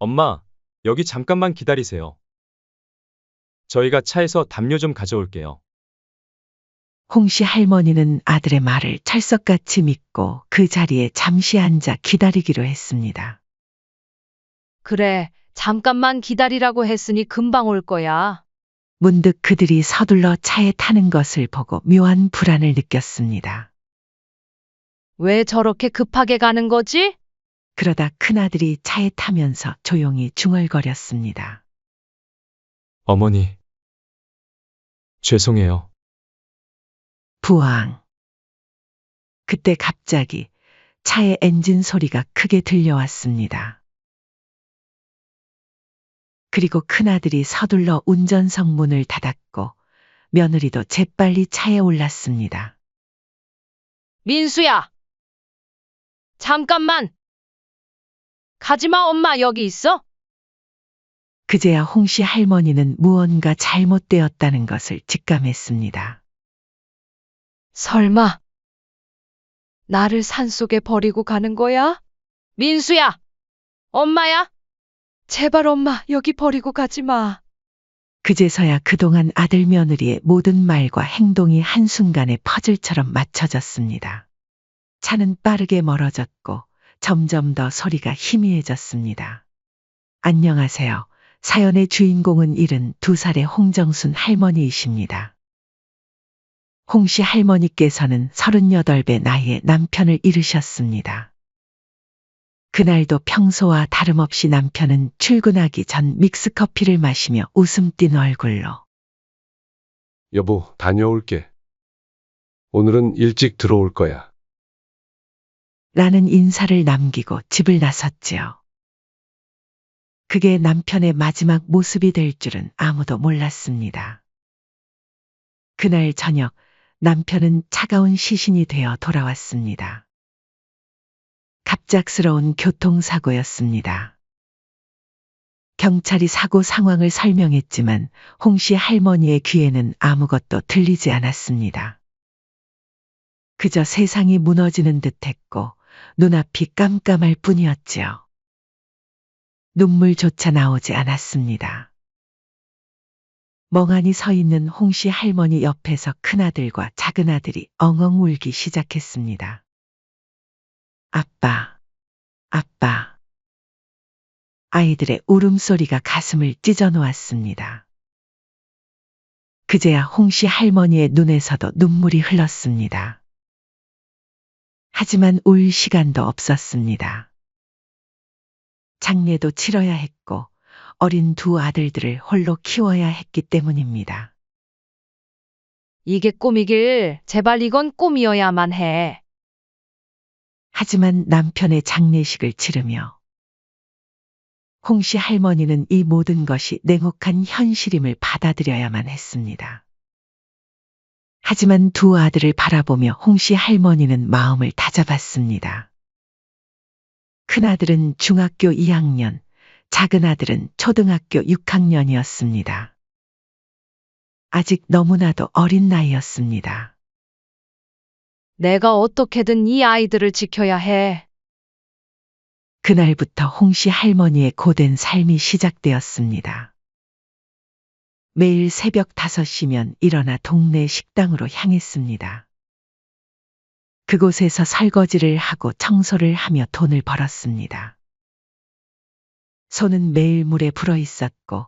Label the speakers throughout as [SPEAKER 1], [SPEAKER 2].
[SPEAKER 1] 엄마, 여기 잠깐만 기다리세요. 저희가 차에서 담요 좀 가져올게요.
[SPEAKER 2] 홍씨 할머니는 아들의 말을 철석같이 믿고 그 자리에 잠시 앉아 기다리기로 했습니다.
[SPEAKER 3] 그래, 잠깐만 기다리라고 했으니 금방 올 거야.
[SPEAKER 2] 문득 그들이 서둘러 차에 타는 것을 보고 묘한 불안을 느꼈습니다.
[SPEAKER 3] 왜 저렇게 급하게 가는 거지?
[SPEAKER 2] 그러다 큰아들이 차에 타면서 조용히 중얼거렸습니다.
[SPEAKER 1] 어머니, 죄송해요.
[SPEAKER 2] 부항. 그때 갑자기 차의 엔진 소리가 크게 들려왔습니다. 그리고 큰아들이 서둘러 운전석 문을 닫았고 며느리도 재빨리 차에 올랐습니다.
[SPEAKER 3] 민수야! 잠깐만! 가지마, 엄마 여기 있어?
[SPEAKER 2] 그제야 홍씨 할머니는 무언가 잘못되었다는 것을 직감했습니다.
[SPEAKER 3] 설마, 나를 산속에 버리고 가는 거야? 민수야! 엄마야? 제발 엄마 여기 버리고 가지 마.
[SPEAKER 2] 그제서야 그동안 아들 며느리의 모든 말과 행동이 한순간에 퍼즐처럼 맞춰졌습니다. 차는 빠르게 멀어졌고 점점 더 소리가 희미해졌습니다. 안녕하세요. 사연의 주인공은 72살의 홍정순 할머니이십니다. 홍씨 할머니께서는 38배 나이에 남편을 잃으셨습니다. 그날도 평소와 다름없이 남편은 출근하기 전 믹스커피를 마시며 웃음 띤 얼굴로
[SPEAKER 4] 여보, 다녀올게. 오늘은 일찍 들어올 거야.
[SPEAKER 2] 라는 인사를 남기고 집을 나섰지요. 그게 남편의 마지막 모습이 될 줄은 아무도 몰랐습니다. 그날 저녁 남편은 차가운 시신이 되어 돌아왔습니다. 갑작스러운 교통사고였습니다. 경찰이 사고 상황을 설명했지만 홍씨 할머니의 귀에는 아무것도 들리지 않았습니다. 그저 세상이 무너지는 듯했고 눈앞이 깜깜할 뿐이었지요. 눈물조차 나오지 않았습니다. 멍하니 서 있는 홍씨 할머니 옆에서 큰아들과 작은아들이 엉엉 울기 시작했습니다. 아빠, 아빠. 아이들의 울음소리가 가슴을 찢어 놓았습니다. 그제야 홍씨 할머니의 눈에서도 눈물이 흘렀습니다. 하지만 울 시간도 없었습니다. 장례도 치러야 했고 어린 두 아들들을 홀로 키워야 했기 때문입니다.
[SPEAKER 3] 이게 꿈이길, 제발 이건 꿈이어야만 해.
[SPEAKER 2] 하지만 남편의 장례식을 치르며 홍씨 할머니는 이 모든 것이 냉혹한 현실임을 받아들여야만 했습니다. 하지만 두 아들을 바라보며 홍씨 할머니는 마음을 다잡았습니다. 큰아들은 중학교 2학년, 작은아들은 초등학교 6학년이었습니다. 아직 너무나도 어린 나이였습니다.
[SPEAKER 3] 내가 어떻게든 이 아이들을 지켜야 해.
[SPEAKER 2] 그날부터 홍씨 할머니의 고된 삶이 시작되었습니다. 매일 새벽 5시면 일어나 동네 식당으로 향했습니다. 그곳에서 설거지를 하고 청소를 하며 돈을 벌었습니다. 손은 매일 물에 불어 있었고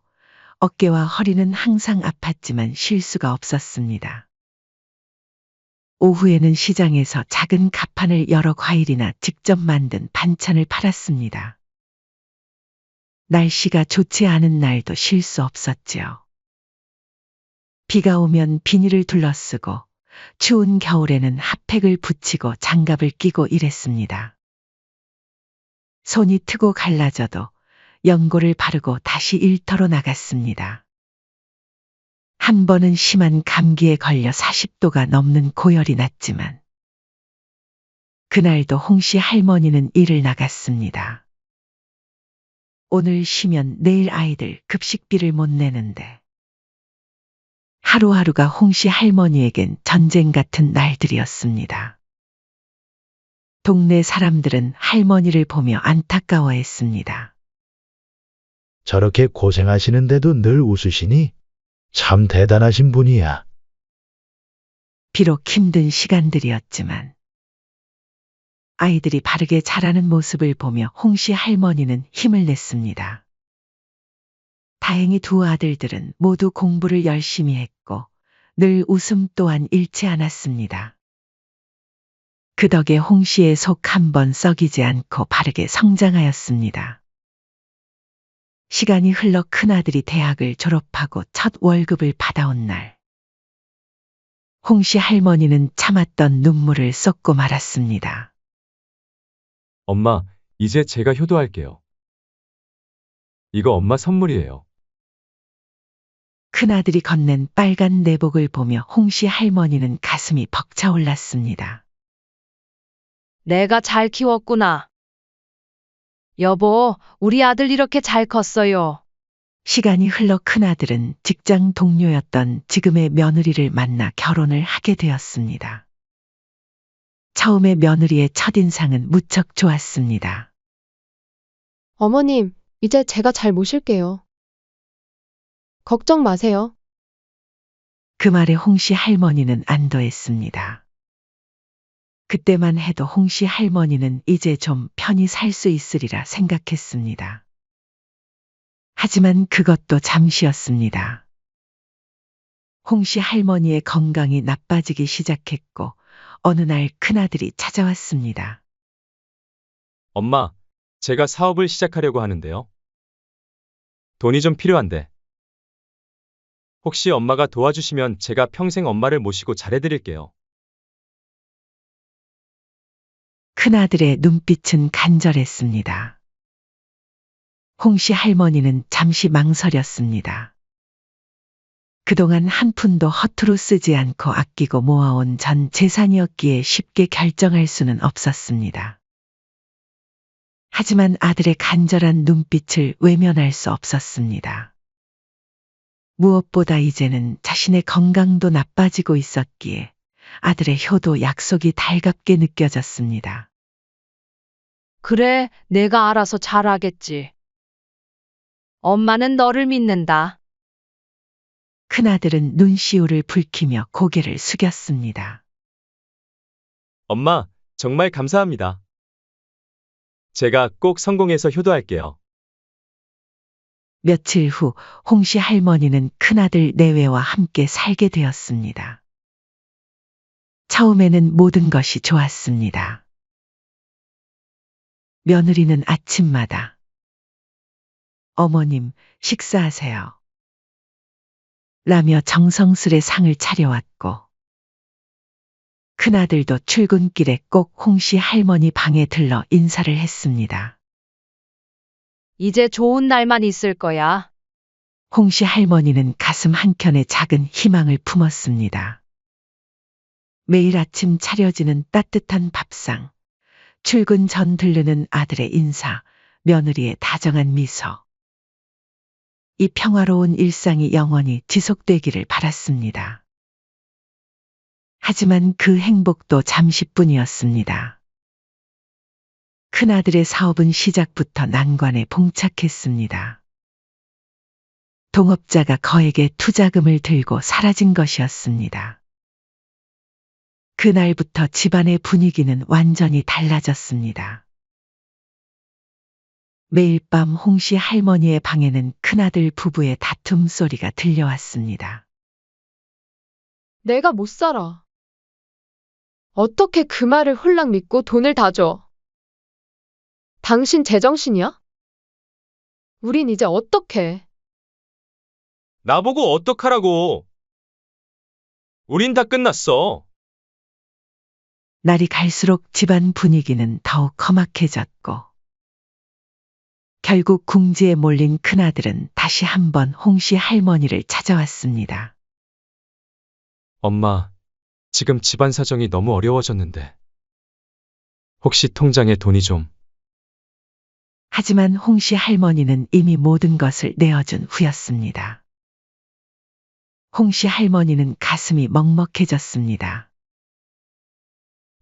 [SPEAKER 2] 어깨와 허리는 항상 아팠지만 쉴 수가 없었습니다. 오후에는 시장에서 작은 가판을 열어 과일이나 직접 만든 반찬을 팔았습니다. 날씨가 좋지 않은 날도 쉴 수 없었지요. 비가 오면 비닐을 둘러쓰고 추운 겨울에는 핫팩을 붙이고 장갑을 끼고 일했습니다. 손이 트고 갈라져도 연고를 바르고 다시 일터로 나갔습니다. 한 번은 심한 감기에 걸려 40도가 넘는 고열이 났지만 그날도 홍씨 할머니는 일을 나갔습니다. 오늘 쉬면 내일 아이들 급식비를 못 내는데 하루하루가 홍씨 할머니에겐 전쟁 같은 날들이었습니다. 동네 사람들은 할머니를 보며 안타까워했습니다.
[SPEAKER 5] 저렇게 고생하시는데도 늘 웃으시니 참 대단하신 분이야.
[SPEAKER 2] 비록 힘든 시간들이었지만 아이들이 바르게 자라는 모습을 보며 홍씨 할머니는 힘을 냈습니다. 다행히 두 아들들은 모두 공부를 열심히 했고 늘 웃음 또한 잃지 않았습니다. 그 덕에 홍씨의 속 한 번 썩이지 않고 바르게 성장하였습니다. 시간이 흘러 큰아들이 대학을 졸업하고 첫 월급을 받아온 날, 홍씨 할머니는 참았던 눈물을 쏟고 말았습니다.
[SPEAKER 1] 엄마, 이제 제가 효도할게요. 이거 엄마 선물이에요.
[SPEAKER 2] 큰아들이 건넨 빨간 내복을 보며 홍씨 할머니는 가슴이 벅차올랐습니다.
[SPEAKER 3] 내가 잘 키웠구나. 여보, 우리 아들 이렇게 잘 컸어요.
[SPEAKER 2] 시간이 흘러 큰아들은 직장 동료였던 지금의 며느리를 만나 결혼을 하게 되었습니다. 처음에 며느리의 첫인상은 무척 좋았습니다.
[SPEAKER 6] 어머님, 이제 제가 잘 모실게요. 걱정 마세요.
[SPEAKER 2] 그 말에 홍씨 할머니는 안도했습니다. 그때만 해도 홍씨 할머니는 이제 좀 편히 살 수 있으리라 생각했습니다. 하지만 그것도 잠시였습니다. 홍씨 할머니의 건강이 나빠지기 시작했고 어느 날 큰아들이 찾아왔습니다.
[SPEAKER 1] 엄마, 제가 사업을 시작하려고 하는데요. 돈이 좀 필요한데. 혹시 엄마가 도와주시면 제가 평생 엄마를 모시고 잘해드릴게요.
[SPEAKER 2] 큰아들의 눈빛은 간절했습니다. 홍씨 할머니는 잠시 망설였습니다. 그동안 한 푼도 허투루 쓰지 않고 아끼고 모아온 전 재산이었기에 쉽게 결정할 수는 없었습니다. 하지만 아들의 간절한 눈빛을 외면할 수 없었습니다. 무엇보다 이제는 자신의 건강도 나빠지고 있었기에 아들의 효도 약속이 달갑게 느껴졌습니다.
[SPEAKER 3] 그래, 내가 알아서 잘하겠지. 엄마는 너를 믿는다.
[SPEAKER 2] 큰아들은 눈시울을 붉히며 고개를 숙였습니다.
[SPEAKER 1] 엄마, 정말 감사합니다. 제가 꼭 성공해서 효도할게요.
[SPEAKER 2] 며칠 후 홍씨 할머니는 큰아들 내외와 함께 살게 되었습니다. 처음에는 모든 것이 좋았습니다. 며느리는 아침마다 어머님, 식사하세요. 라며 정성스레 상을 차려왔고 큰아들도 출근길에 꼭 홍씨 할머니 방에 들러 인사를 했습니다.
[SPEAKER 3] 이제 좋은 날만 있을 거야.
[SPEAKER 2] 홍씨 할머니는 가슴 한켠에 작은 희망을 품었습니다. 매일 아침 차려지는 따뜻한 밥상, 출근 전 들르는 아들의 인사, 며느리의 다정한 미소. 이 평화로운 일상이 영원히 지속되기를 바랐습니다. 하지만 그 행복도 잠시뿐이었습니다. 큰아들의 사업은 시작부터 난관에 봉착했습니다. 동업자가 거액의 투자금을 들고 사라진 것이었습니다. 그날부터 집안의 분위기는 완전히 달라졌습니다. 매일 밤 홍씨 할머니의 방에는 큰아들 부부의 다툼 소리가 들려왔습니다.
[SPEAKER 6] 내가 못 살아. 어떻게 그 말을 홀랑 믿고 돈을 다 줘? 당신 제정신이야? 우린 이제 어떡해?
[SPEAKER 1] 나보고 어떡하라고. 우린 다 끝났어.
[SPEAKER 2] 날이 갈수록 집안 분위기는 더욱 험악해졌고 결국 궁지에 몰린 큰아들은 다시 한번 홍씨 할머니를 찾아왔습니다.
[SPEAKER 1] 엄마, 지금 집안 사정이 너무 어려워졌는데. 혹시 통장에 돈이 좀.
[SPEAKER 2] 하지만 홍씨 할머니는 이미 모든 것을 내어준 후였습니다. 홍씨 할머니는 가슴이 먹먹해졌습니다.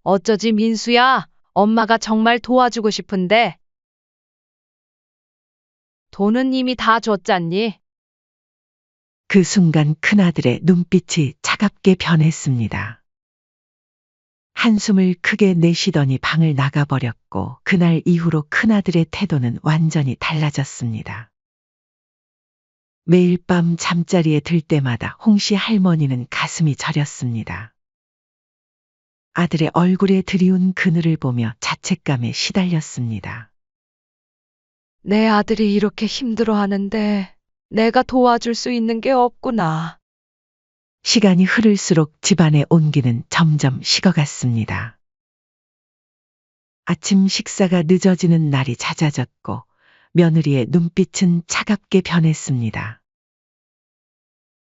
[SPEAKER 3] 어쩌지 민수야, 엄마가 정말 도와주고 싶은데. 돈은 이미 다 줬잖니?
[SPEAKER 2] 그 순간 큰아들의 눈빛이 차갑게 변했습니다. 한숨을 크게 내쉬더니 방을 나가버렸고 그날 이후로 큰아들의 태도는 완전히 달라졌습니다. 매일 밤 잠자리에 들 때마다 홍씨 할머니는 가슴이 저렸습니다. 아들의 얼굴에 드리운 그늘을 보며 자책감에 시달렸습니다.
[SPEAKER 3] 내 아들이 이렇게 힘들어하는데 내가 도와줄 수 있는 게 없구나.
[SPEAKER 2] 시간이 흐를수록 집안의 온기는 점점 식어갔습니다. 아침 식사가 늦어지는 날이 잦아졌고 며느리의 눈빛은 차갑게 변했습니다.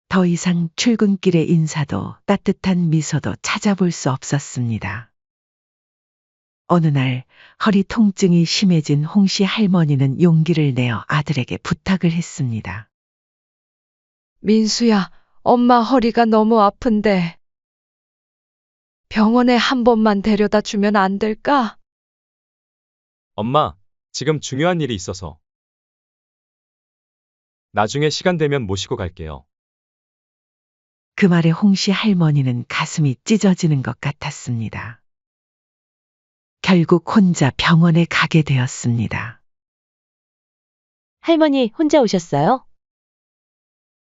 [SPEAKER 2] 더 이상 출근길의 인사도 따뜻한 미소도 찾아볼 수 없었습니다. 어느 날 허리 통증이 심해진 홍씨 할머니는 용기를 내어 아들에게 부탁을 했습니다.
[SPEAKER 3] 민수야, 엄마 허리가 너무 아픈데 병원에 한 번만 데려다 주면 안 될까?
[SPEAKER 1] 엄마, 지금 중요한 일이 있어서. 나중에 시간 되면 모시고 갈게요.
[SPEAKER 2] 그 말에 홍씨 할머니는 가슴이 찢어지는 것 같았습니다. 결국 혼자 병원에 가게 되었습니다.
[SPEAKER 7] 할머니 혼자 오셨어요?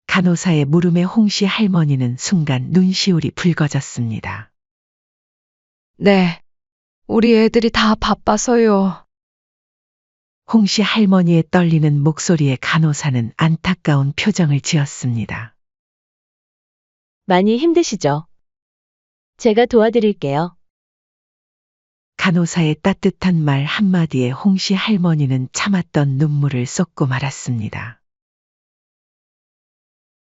[SPEAKER 2] 간호사의 물음에 홍씨 할머니는 순간 눈시울이 붉어졌습니다.
[SPEAKER 3] 네, 우리 애들이 다 바빠서요.
[SPEAKER 2] 홍씨 할머니의 떨리는 목소리에 간호사는 안타까운 표정을 지었습니다.
[SPEAKER 7] 많이 힘드시죠? 제가 도와드릴게요.
[SPEAKER 2] 간호사의 따뜻한 말 한마디에 홍씨 할머니는 참았던 눈물을 쏟고 말았습니다.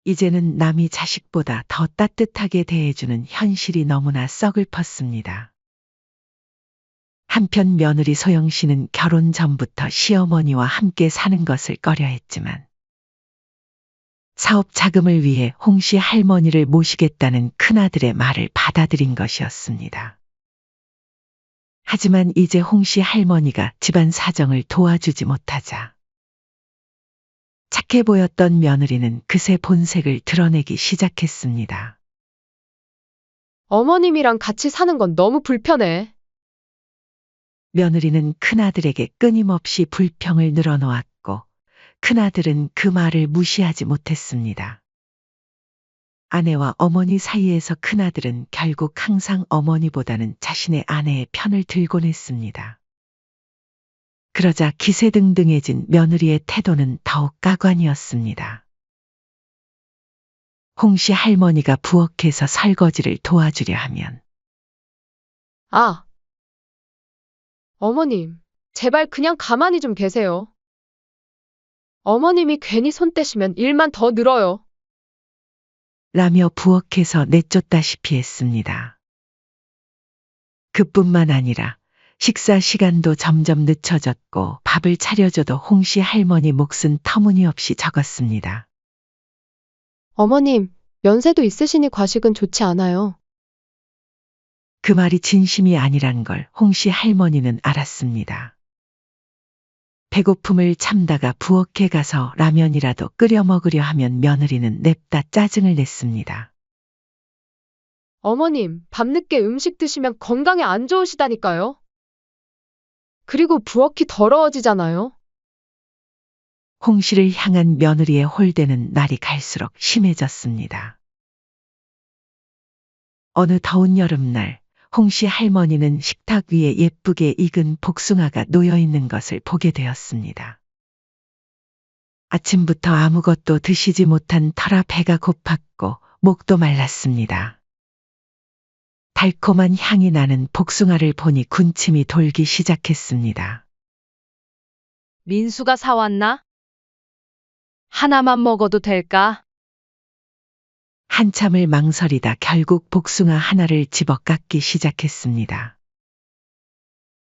[SPEAKER 2] 이제는 남이 자식보다 더 따뜻하게 대해주는 현실이 너무나 썩을펐습니다. 한편 며느리 소영 씨는 결혼 전부터 시어머니와 함께 사는 것을 꺼려했지만 사업 자금을 위해 홍씨 할머니를 모시겠다는 큰아들의 말을 받아들인 것이었습니다. 하지만 이제 홍씨 할머니가 집안 사정을 도와주지 못하자 착해 보였던 며느리는 그새 본색을 드러내기 시작했습니다.
[SPEAKER 6] 어머님이랑 같이 사는 건 너무 불편해.
[SPEAKER 2] 며느리는 큰아들에게 끊임없이 불평을 늘어놓았고 큰아들은 그 말을 무시하지 못했습니다. 아내와 어머니 사이에서 큰아들은 결국 항상 어머니보다는 자신의 아내의 편을 들곤 했습니다. 그러자 기세등등해진 며느리의 태도는 더욱 가관이었습니다. 홍씨 할머니가 부엌에서 설거지를 도와주려 하면
[SPEAKER 6] 아, 어머님, 제발 그냥 가만히 좀 계세요. 어머님이 괜히 손 떼시면 일만 더 늘어요.
[SPEAKER 2] 라며 부엌에서 내쫓다시피 했습니다. 그뿐만 아니라 식사 시간도 점점 늦춰졌고 밥을 차려줘도 홍씨 할머니 몫은 터무니없이 적었습니다.
[SPEAKER 6] 어머님, 연세도 있으시니 과식은 좋지 않아요.
[SPEAKER 2] 그 말이 진심이 아니란 걸 홍씨 할머니는 알았습니다. 배고픔을 참다가 부엌에 가서 라면이라도 끓여 먹으려 하면 며느리는 냅다 짜증을 냈습니다.
[SPEAKER 6] 어머님, 밤늦게 음식 드시면 건강에 안 좋으시다니까요. 그리고 부엌이 더러워지잖아요.
[SPEAKER 2] 홍 씨를 향한 며느리의 홀대는 날이 갈수록 심해졌습니다. 어느 더운 여름날 홍 씨 할머니는 식탁 위에 예쁘게 익은 복숭아가 놓여 있는 것을 보게 되었습니다. 아침부터 아무것도 드시지 못한 터라 배가 고팠고 목도 말랐습니다. 달콤한 향이 나는 복숭아를 보니 군침이 돌기 시작했습니다.
[SPEAKER 3] 민수가 사왔나? 하나만 먹어도 될까?
[SPEAKER 2] 한참을 망설이다 결국 복숭아 하나를 집어 깎기 시작했습니다.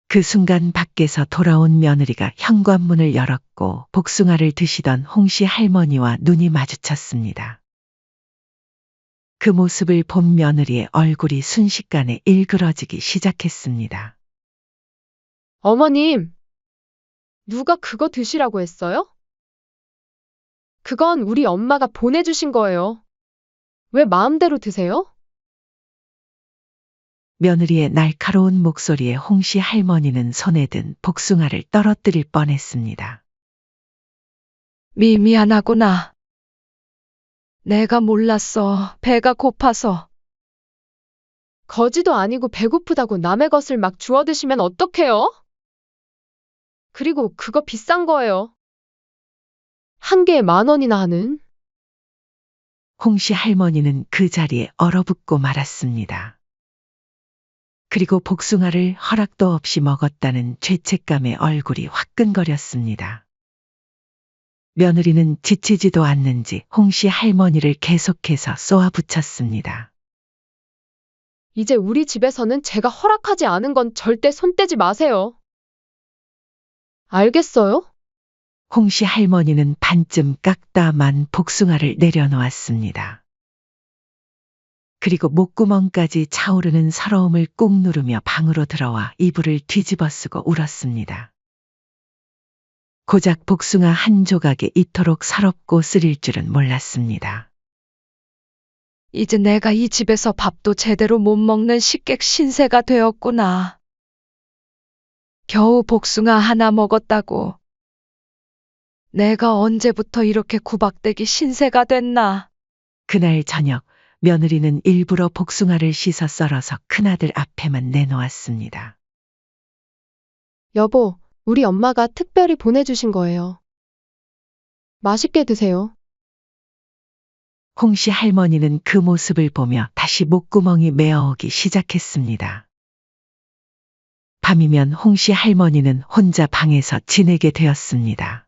[SPEAKER 2] 그 순간 밖에서 돌아온 며느리가 현관문을 열었고 복숭아를 드시던 홍씨 할머니와 눈이 마주쳤습니다. 그 모습을 본 며느리의 얼굴이 순식간에 일그러지기 시작했습니다.
[SPEAKER 6] 어머님, 누가 그거 드시라고 했어요? 그건 우리 엄마가 보내주신 거예요. 왜 마음대로 드세요?
[SPEAKER 2] 며느리의 날카로운 목소리에 홍씨 할머니는 손에 든 복숭아를 떨어뜨릴 뻔했습니다.
[SPEAKER 3] 미안하구나. 내가 몰랐어. 배가 고파서.
[SPEAKER 6] 거지도 아니고 배고프다고 남의 것을 막 주워 드시면 어떡해요? 그리고 그거 비싼 거예요. 한 개에 10,000원이나 하는.
[SPEAKER 2] 홍씨 할머니는 그 자리에 얼어붙고 말았습니다. 그리고 복숭아를 허락도 없이 먹었다는 죄책감에 얼굴이 화끈거렸습니다. 며느리는 지치지도 않는지 홍씨 할머니를 계속해서 쏘아붙였습니다.
[SPEAKER 6] 이제 우리 집에서는 제가 허락하지 않은 건 절대 손대지 마세요. 알겠어요?
[SPEAKER 2] 홍씨 할머니는 반쯤 깎다만 복숭아를 내려놓았습니다. 그리고 목구멍까지 차오르는 서러움을 꾹 누르며 방으로 들어와 이불을 뒤집어 쓰고 울었습니다. 고작 복숭아 한 조각에 이토록 서럽고 쓰릴 줄은 몰랐습니다.
[SPEAKER 3] 이제 내가 이 집에서 밥도 제대로 못 먹는 식객 신세가 되었구나. 겨우 복숭아 하나 먹었다고. 내가 언제부터 이렇게 구박대기 신세가 됐나.
[SPEAKER 2] 그날 저녁 며느리는 일부러 복숭아를 씻어 썰어서 큰아들 앞에만 내놓았습니다.
[SPEAKER 6] 여보, 우리 엄마가 특별히 보내주신 거예요. 맛있게 드세요.
[SPEAKER 2] 홍씨 할머니는 그 모습을 보며 다시 목구멍이 메어오기 시작했습니다. 밤이면 홍씨 할머니는 혼자 방에서 지내게 되었습니다.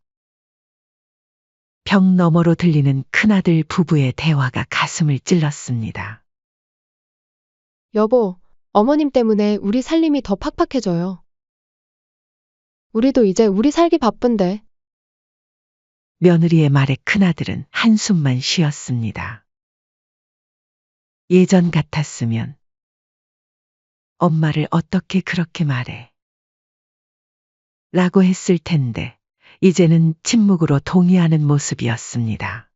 [SPEAKER 2] 벽 너머로 들리는 큰아들 부부의 대화가 가슴을 찔렀습니다.
[SPEAKER 6] 여보, 어머님 때문에 우리 살림이 더 팍팍해져요. 우리도 이제 우리 살기 바쁜데.
[SPEAKER 2] 며느리의 말에 큰아들은 한숨만 쉬었습니다. 예전 같았으면 엄마를 어떻게 그렇게 말해? 라고 했을 텐데 이제는 침묵으로 동의하는 모습이었습니다.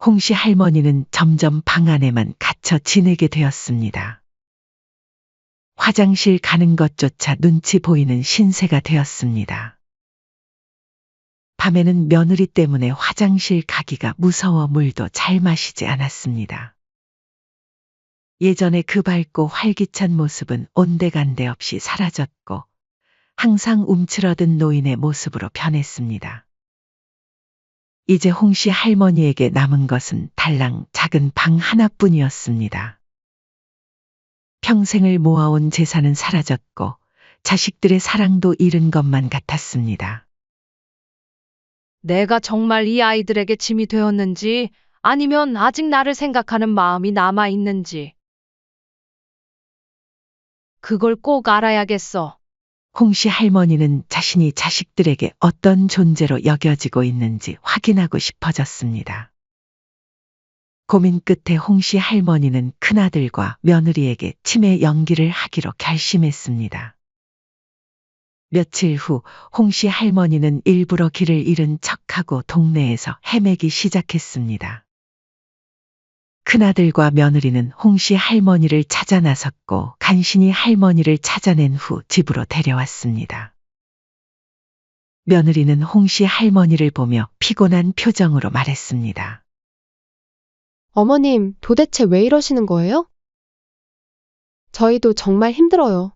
[SPEAKER 2] 홍씨 할머니는 점점 방 안에만 갇혀 지내게 되었습니다. 화장실 가는 것조차 눈치 보이는 신세가 되었습니다. 밤에는 며느리 때문에 화장실 가기가 무서워 물도 잘 마시지 않았습니다. 예전에 그 밝고 활기찬 모습은 온데간데 없이 사라졌고 항상 움츠러든 노인의 모습으로 변했습니다. 이제 홍씨 할머니에게 남은 것은 달랑 작은 방 하나뿐이었습니다. 평생을 모아온 재산은 사라졌고 자식들의 사랑도 잃은 것만 같았습니다.
[SPEAKER 3] 내가 정말 이 아이들에게 짐이 되었는지 아니면 아직 나를 생각하는 마음이 남아 있는지. 그걸 꼭 알아야겠어.
[SPEAKER 2] 홍씨 할머니는 자신이 자식들에게 어떤 존재로 여겨지고 있는지 확인하고 싶어졌습니다. 고민 끝에 홍씨 할머니는 큰아들과 며느리에게 치매 연기를 하기로 결심했습니다. 며칠 후 홍씨 할머니는 일부러 길을 잃은 척하고 동네에서 헤매기 시작했습니다. 큰아들과 며느리는 홍씨 할머니를 찾아 나섰고 간신히 할머니를 찾아낸 후 집으로 데려왔습니다. 며느리는 홍씨 할머니를 보며 피곤한 표정으로 말했습니다.
[SPEAKER 6] 어머님, 도대체 왜 이러시는 거예요? 저희도 정말 힘들어요.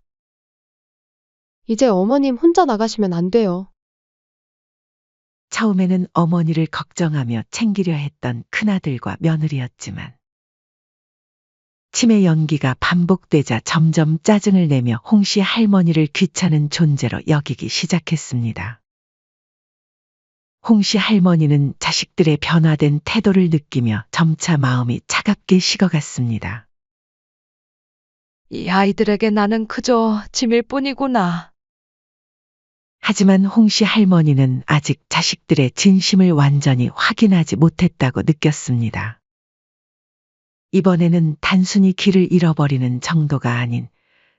[SPEAKER 6] 이제 어머님 혼자 나가시면 안 돼요.
[SPEAKER 2] 처음에는 어머니를 걱정하며 챙기려 했던 큰아들과 며느리였지만 치매 연기가 반복되자 점점 짜증을 내며 홍씨 할머니를 귀찮은 존재로 여기기 시작했습니다. 홍씨 할머니는 자식들의 변화된 태도를 느끼며 점차 마음이 차갑게 식어갔습니다.
[SPEAKER 3] 이 아이들에게 나는 그저 짐일 뿐이구나.
[SPEAKER 2] 하지만 홍씨 할머니는 아직 자식들의 진심을 완전히 확인하지 못했다고 느꼈습니다. 이번에는 단순히 길을 잃어버리는 정도가 아닌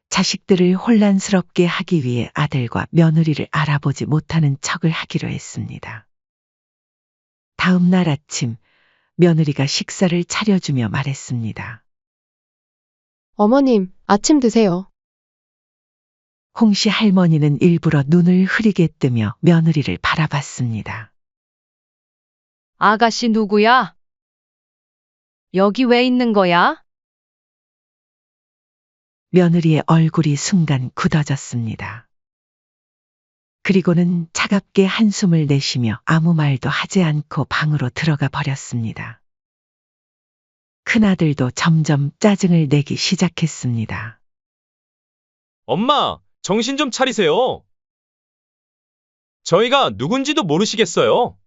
[SPEAKER 2] 자식들을 혼란스럽게 하기 위해 아들과 며느리를 알아보지 못하는 척을 하기로 했습니다. 다음 날 아침 며느리가 식사를 차려주며 말했습니다.
[SPEAKER 6] 어머님, 아침 드세요.
[SPEAKER 2] 홍씨 할머니는 일부러 눈을 흐리게 뜨며 며느리를 바라봤습니다.
[SPEAKER 3] 아가씨 누구야? 여기 왜 있는 거야?
[SPEAKER 2] 며느리의 얼굴이 순간 굳어졌습니다. 그리고는 차갑게 한숨을 내쉬며 아무 말도 하지 않고 방으로 들어가 버렸습니다. 큰아들도 점점 짜증을 내기 시작했습니다.
[SPEAKER 1] 엄마, 정신 좀 차리세요. 저희가 누군지도 모르시겠어요?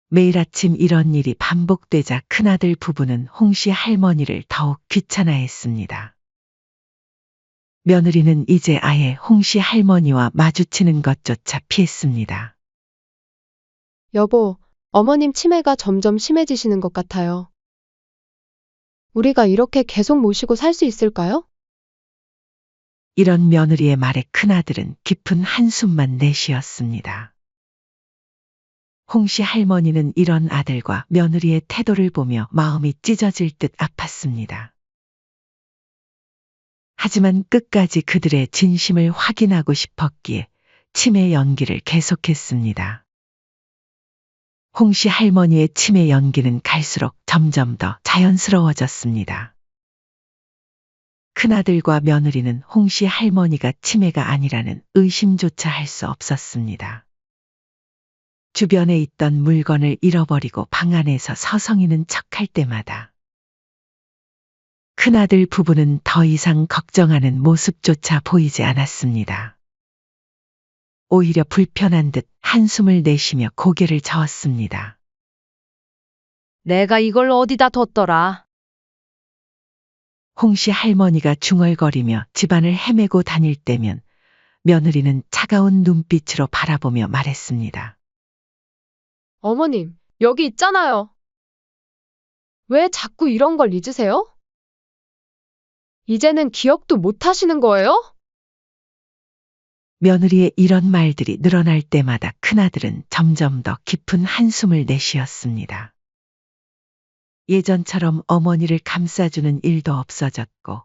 [SPEAKER 2] 매일 아침 이런 일이 반복되자 큰아들 부부는 홍씨 할머니를 더욱 귀찮아했습니다. 며느리는 이제 아예 홍씨 할머니와 마주치는 것조차 피했습니다.
[SPEAKER 6] 여보, 어머님 치매가 점점 심해지시는 것 같아요. 우리가 이렇게 계속 모시고 살 수 있을까요?
[SPEAKER 2] 이런 며느리의 말에 큰아들은 깊은 한숨만 내쉬었습니다. 홍씨 할머니는 이런 아들과 며느리의 태도를 보며 마음이 찢어질 듯 아팠습니다. 하지만 끝까지 그들의 진심을 확인하고 싶었기에 치매 연기를 계속했습니다. 홍씨 할머니의 치매 연기는 갈수록 점점 더 자연스러워졌습니다. 큰아들과 며느리는 홍씨 할머니가 치매가 아니라는 의심조차 할 수 없었습니다. 주변에 있던 물건을 잃어버리고 방 안에서 서성이는 척할 때마다 큰아들 부부는 더 이상 걱정하는 모습조차 보이지 않았습니다. 오히려 불편한 듯 한숨을 내쉬며 고개를 저었습니다.
[SPEAKER 3] 내가 이걸 어디다 뒀더라?
[SPEAKER 2] 홍씨 할머니가 중얼거리며 집안을 헤매고 다닐 때면 며느리는 차가운 눈빛으로 바라보며 말했습니다.
[SPEAKER 6] 어머님, 여기 있잖아요. 왜 자꾸 이런 걸 잊으세요? 이제는 기억도 못 하시는 거예요?
[SPEAKER 2] 며느리의 이런 말들이 늘어날 때마다 큰아들은 점점 더 깊은 한숨을 내쉬었습니다. 예전처럼 어머니를 감싸주는 일도 없어졌고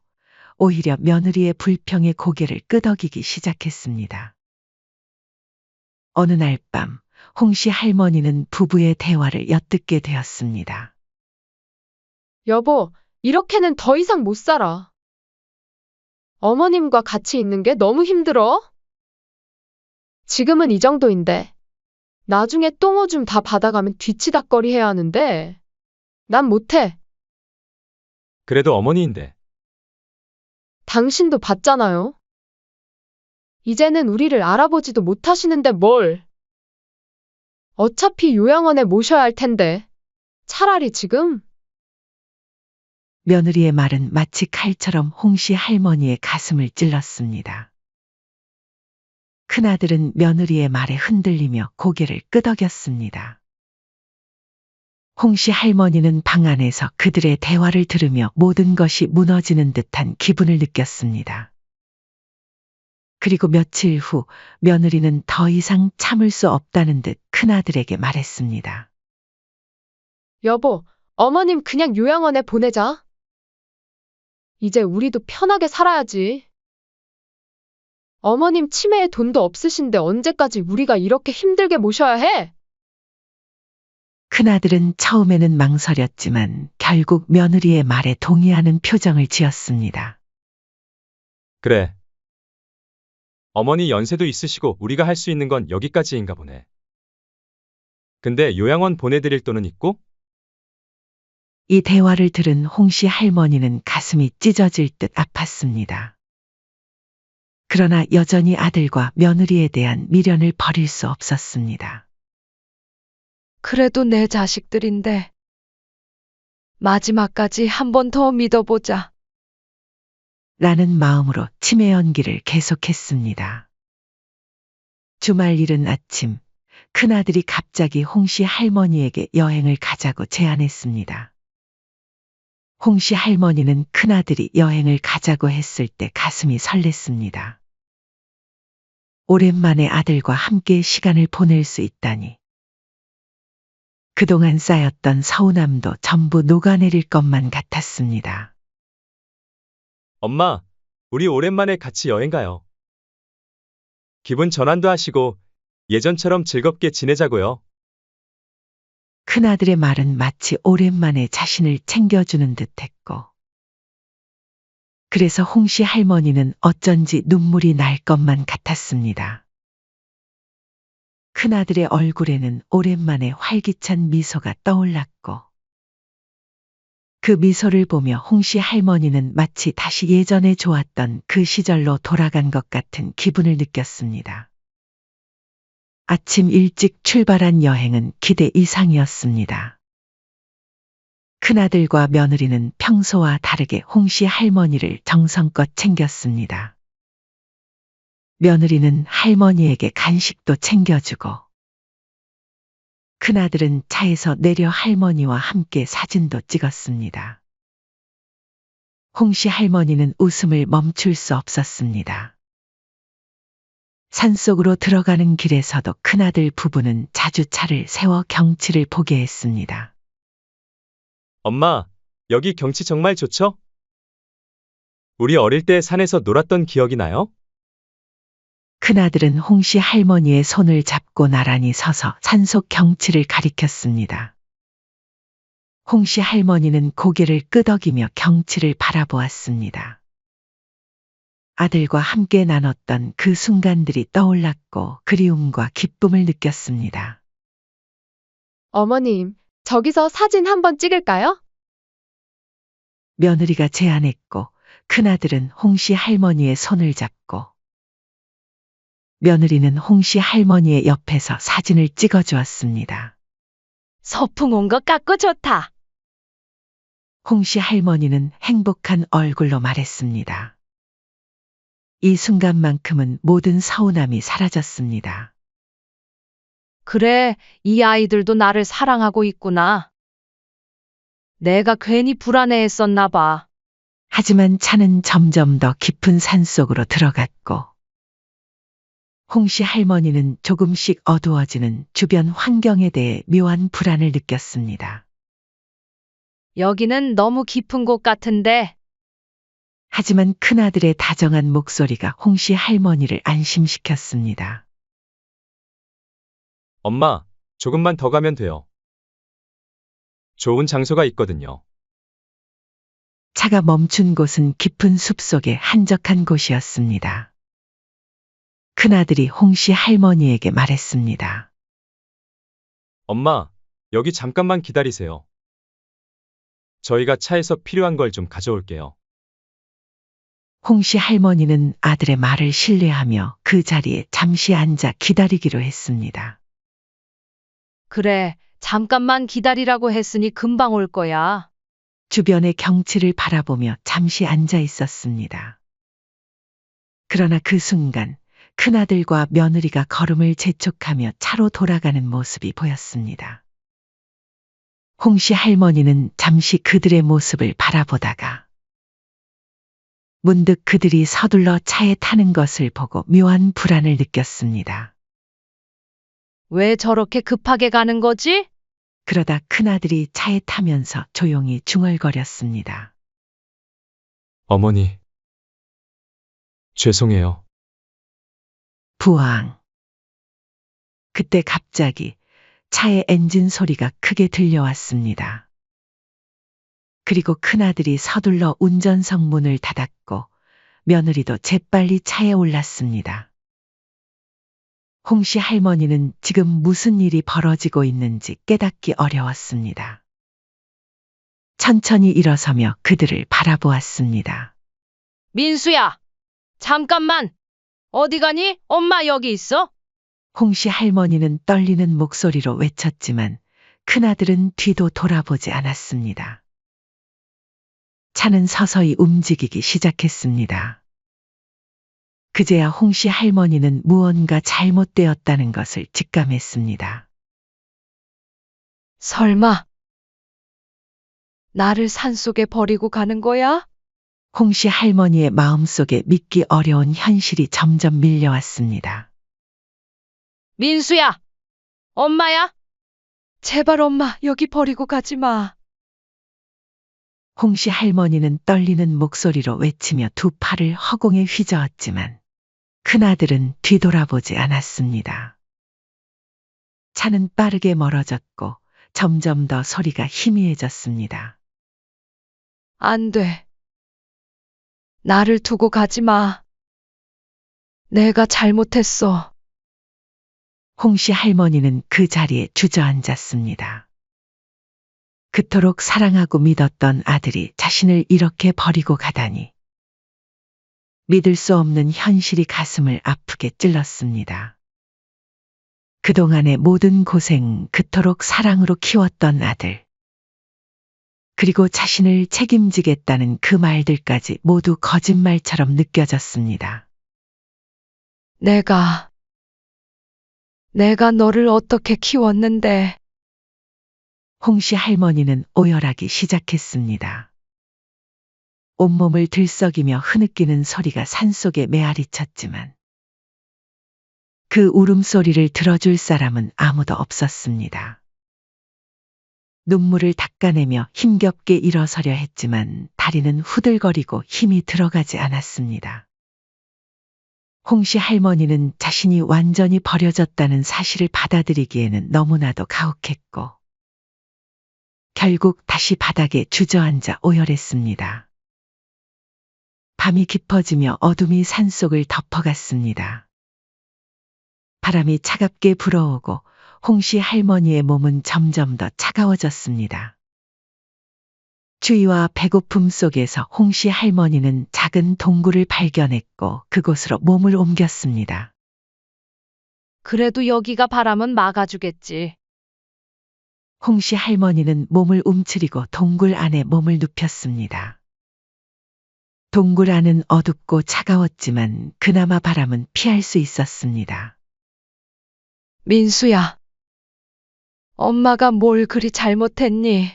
[SPEAKER 2] 오히려 며느리의 불평에 고개를 끄덕이기 시작했습니다. 어느 날 밤 홍씨 할머니는 부부의 대화를 엿듣게 되었습니다.
[SPEAKER 6] 여보, 이렇게는 더 이상 못 살아. 어머님과 같이 있는 게 너무 힘들어. 지금은 이 정도인데 나중에 똥 오줌 다 받아가면 뒤치다꺼리 해야 하는데 난 못해.
[SPEAKER 1] 그래도 어머니인데.
[SPEAKER 6] 당신도 봤잖아요. 이제는 우리를 알아보지도 못하시는데 뭘. 어차피 요양원에 모셔야 할 텐데 차라리 지금.
[SPEAKER 2] 며느리의 말은 마치 칼처럼 홍씨 할머니의 가슴을 찔렀습니다. 큰아들은 며느리의 말에 흔들리며 고개를 끄덕였습니다. 홍씨 할머니는 방 안에서 그들의 대화를 들으며 모든 것이 무너지는 듯한 기분을 느꼈습니다. 그리고 며칠 후 며느리는 더 이상 참을 수 없다는 듯 큰아들에게 말했습니다.
[SPEAKER 6] 여보, 어머님 그냥 요양원에 보내자. 이제 우리도 편하게 살아야지. 어머님 치매에 돈도 없으신데 언제까지 우리가 이렇게 힘들게 모셔야 해?
[SPEAKER 2] 큰아들은 처음에는 망설였지만 결국 며느리의 말에 동의하는 표정을 지었습니다.
[SPEAKER 1] 그래. 어머니 연세도 있으시고 우리가 할 수 있는 건 여기까지인가 보네. 근데 요양원 보내드릴 돈은 있고?
[SPEAKER 2] 이 대화를 들은 홍씨 할머니는 가슴이 찢어질 듯 아팠습니다. 그러나 여전히 아들과 며느리에 대한 미련을 버릴 수 없었습니다.
[SPEAKER 3] 그래도 내 자식들인데. 마지막까지 한 번 더 믿어보자.
[SPEAKER 2] 라는 마음으로 치매 연기를 계속했습니다. 주말 이른 아침, 큰아들이 갑자기 홍씨 할머니에게 여행을 가자고 제안했습니다. 홍씨 할머니는 큰아들이 여행을 가자고 했을 때 가슴이 설렜습니다. 오랜만에 아들과 함께 시간을 보낼 수 있다니. 그동안 쌓였던 서운함도 전부 녹아내릴 것만 같았습니다.
[SPEAKER 1] 엄마, 우리 오랜만에 같이 여행 가요. 기분 전환도 하시고 예전처럼 즐겁게 지내자고요.
[SPEAKER 2] 큰아들의 말은 마치 오랜만에 자신을 챙겨주는 듯했고, 그래서 홍씨 할머니는 어쩐지 눈물이 날 것만 같았습니다. 큰아들의 얼굴에는 오랜만에 활기찬 미소가 떠올랐고, 그 미소를 보며 홍씨 할머니는 마치 다시 예전에 좋았던 그 시절로 돌아간 것 같은 기분을 느꼈습니다. 아침 일찍 출발한 여행은 기대 이상이었습니다. 큰아들과 며느리는 평소와 다르게 홍씨 할머니를 정성껏 챙겼습니다. 며느리는 할머니에게 간식도 챙겨주고, 큰아들은 차에서 내려 할머니와 함께 사진도 찍었습니다. 홍씨 할머니는 웃음을 멈출 수 없었습니다. 산속으로 들어가는 길에서도 큰아들 부부는 자주 차를 세워 경치를 보게 했습니다.
[SPEAKER 1] 엄마, 여기 경치 정말 좋죠? 우리 어릴 때 산에서 놀았던 기억이 나요?
[SPEAKER 2] 큰아들은 홍씨 할머니의 손을 잡고 나란히 서서 산속 경치를 가리켰습니다. 홍씨 할머니는 고개를 끄덕이며 경치를 바라보았습니다. 아들과 함께 나눴던 그 순간들이 떠올랐고 그리움과 기쁨을 느꼈습니다.
[SPEAKER 6] 어머님, 저기서 사진 한번 찍을까요?
[SPEAKER 2] 며느리가 제안했고 큰아들은 홍씨 할머니의 손을 잡고 며느리는 홍씨 할머니의 옆에서 사진을 찍어주었습니다.
[SPEAKER 3] 서풍 온 것 같고 좋다.
[SPEAKER 2] 홍씨 할머니는 행복한 얼굴로 말했습니다. 이 순간만큼은 모든 서운함이 사라졌습니다.
[SPEAKER 3] 그래, 이 아이들도 나를 사랑하고 있구나. 내가 괜히 불안해했었나 봐.
[SPEAKER 2] 하지만 차는 점점 더 깊은 산속으로 들어갔고 홍씨 할머니는 조금씩 어두워지는 주변 환경에 대해 묘한 불안을 느꼈습니다.
[SPEAKER 3] 여기는 너무 깊은 곳 같은데.
[SPEAKER 2] 하지만 큰아들의 다정한 목소리가 홍씨 할머니를 안심시켰습니다.
[SPEAKER 1] 엄마, 조금만 더 가면 돼요. 좋은 장소가 있거든요.
[SPEAKER 2] 차가 멈춘 곳은 깊은 숲속의 한적한 곳이었습니다. 큰아들이 홍씨 할머니에게 말했습니다.
[SPEAKER 1] 엄마, 여기 잠깐만 기다리세요. 저희가 차에서 필요한 걸 좀 가져올게요.
[SPEAKER 2] 홍씨 할머니는 아들의 말을 신뢰하며 그 자리에 잠시 앉아 기다리기로 했습니다.
[SPEAKER 3] 그래, 잠깐만 기다리라고 했으니 금방 올 거야.
[SPEAKER 2] 주변의 경치를 바라보며 잠시 앉아 있었습니다. 그러나 그 순간 큰아들과 며느리가 걸음을 재촉하며 차로 돌아가는 모습이 보였습니다. 홍씨 할머니는 잠시 그들의 모습을 바라보다가 문득 그들이 서둘러 차에 타는 것을 보고 묘한 불안을 느꼈습니다.
[SPEAKER 3] 왜 저렇게 급하게 가는 거지?
[SPEAKER 2] 그러다 큰아들이 차에 타면서 조용히 중얼거렸습니다.
[SPEAKER 1] 어머니, 죄송해요.
[SPEAKER 2] 부항. 그때 갑자기 차의 엔진 소리가 크게 들려왔습니다. 그리고 큰아들이 서둘러 운전석 문을 닫았고 며느리도 재빨리 차에 올랐습니다. 홍씨 할머니는 지금 무슨 일이 벌어지고 있는지 깨닫기 어려웠습니다. 천천히 일어서며 그들을 바라보았습니다.
[SPEAKER 3] 민수야, 잠깐만. 어디 가니? 엄마 여기 있어?
[SPEAKER 2] 홍씨 할머니는 떨리는 목소리로 외쳤지만 큰아들은 뒤도 돌아보지 않았습니다. 차는 서서히 움직이기 시작했습니다. 그제야 홍씨 할머니는 무언가 잘못되었다는 것을 직감했습니다.
[SPEAKER 3] 설마 나를 산속에 버리고 가는 거야?
[SPEAKER 2] 홍씨 할머니의 마음속에 믿기 어려운 현실이 점점 밀려왔습니다.
[SPEAKER 3] 민수야, 엄마야? 제발 엄마, 여기 버리고 가지 마.
[SPEAKER 2] 홍씨 할머니는 떨리는 목소리로 외치며 두 팔을 허공에 휘저었지만 큰아들은 뒤돌아보지 않았습니다. 차는 빠르게 멀어졌고 점점 더 소리가 희미해졌습니다.
[SPEAKER 3] 안 돼. 나를 두고 가지 마. 내가 잘못했어.
[SPEAKER 2] 홍씨 할머니는 그 자리에 주저앉았습니다. 그토록 사랑하고 믿었던 아들이 자신을 이렇게 버리고 가다니. 믿을 수 없는 현실이 가슴을 아프게 찔렀습니다. 그동안의 모든 고생, 그토록 사랑으로 키웠던 아들. 그리고 자신을 책임지겠다는 그 말들까지 모두 거짓말처럼 느껴졌습니다.
[SPEAKER 3] 내가 너를 어떻게 키웠는데.
[SPEAKER 2] 홍씨 할머니는 오열하기 시작했습니다. 온몸을 들썩이며 흐느끼는 소리가 산속에 메아리쳤지만 그 울음소리를 들어줄 사람은 아무도 없었습니다. 눈물을 닦아내며 힘겹게 일어서려 했지만 다리는 후들거리고 힘이 들어가지 않았습니다. 홍씨 할머니는 자신이 완전히 버려졌다는 사실을 받아들이기에는 너무나도 가혹했고 결국 다시 바닥에 주저앉아 오열했습니다. 밤이 깊어지며 어둠이 산속을 덮어갔습니다. 바람이 차갑게 불어오고 홍씨 할머니의 몸은 점점 더 차가워졌습니다. 추위와 배고픔 속에서 홍씨 할머니는 작은 동굴을 발견했고 그곳으로 몸을 옮겼습니다.
[SPEAKER 3] 그래도 여기가 바람은 막아주겠지.
[SPEAKER 2] 홍씨 할머니는 몸을 움츠리고 동굴 안에 몸을 눕혔습니다. 동굴 안은 어둡고 차가웠지만 그나마 바람은 피할 수 있었습니다.
[SPEAKER 3] 민수야. 엄마가 뭘 그리 잘못했니?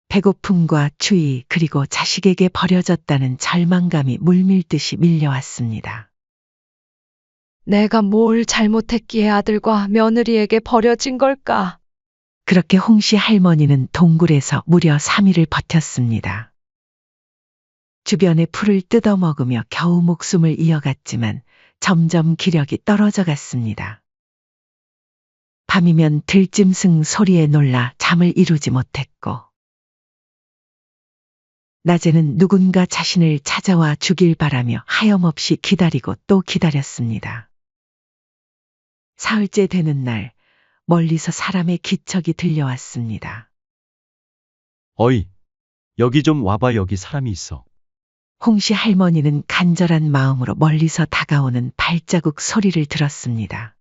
[SPEAKER 2] 배고픔과 추위 그리고 자식에게 버려졌다는 절망감이 물밀듯이 밀려왔습니다.
[SPEAKER 3] 내가 뭘 잘못했기에 아들과 며느리에게 버려진 걸까?
[SPEAKER 2] 그렇게 홍씨 할머니는 동굴에서 무려 3일을 버텼습니다. 주변의 풀을 뜯어먹으며 겨우 목숨을 이어갔지만 점점 기력이 떨어져 갔습니다. 밤이면 들짐승 소리에 놀라 잠을 이루지 못했고 낮에는 누군가 자신을 찾아와 주길 바라며 하염없이 기다리고 또 기다렸습니다. 사흘째 되는 날 멀리서 사람의 기척이 들려왔습니다.
[SPEAKER 8] 어이, 여기 좀 와봐. 여기 사람이 있어.
[SPEAKER 2] 홍씨 할머니는 간절한 마음으로 멀리서 다가오는 발자국 소리를 들었습니다.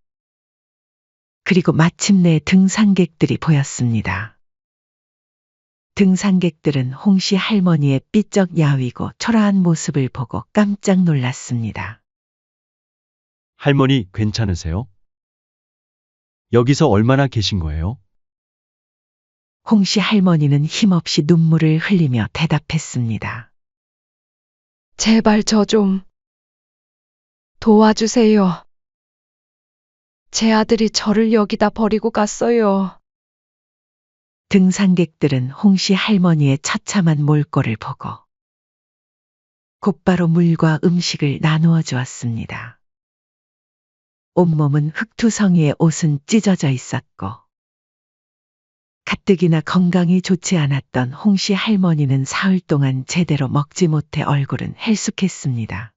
[SPEAKER 2] 그리고 마침내 등산객들이 보였습니다. 등산객들은 홍씨 할머니의 삐쩍 야위고 초라한 모습을 보고 깜짝 놀랐습니다.
[SPEAKER 8] 할머니, 괜찮으세요? 여기서 얼마나 계신 거예요?
[SPEAKER 2] 홍씨 할머니는 힘없이 눈물을 흘리며 대답했습니다.
[SPEAKER 3] 제발 저 좀 도와주세요. 제 아들이 저를 여기다 버리고 갔어요.
[SPEAKER 2] 등산객들은 홍씨 할머니의 처참한 몰골을 보고 곧바로 물과 음식을 나누어 주었습니다. 온몸은 흙투성이에 옷은 찢어져 있었고 가뜩이나 건강이 좋지 않았던 홍씨 할머니는 사흘 동안 제대로 먹지 못해 얼굴은 헬쑥했습니다.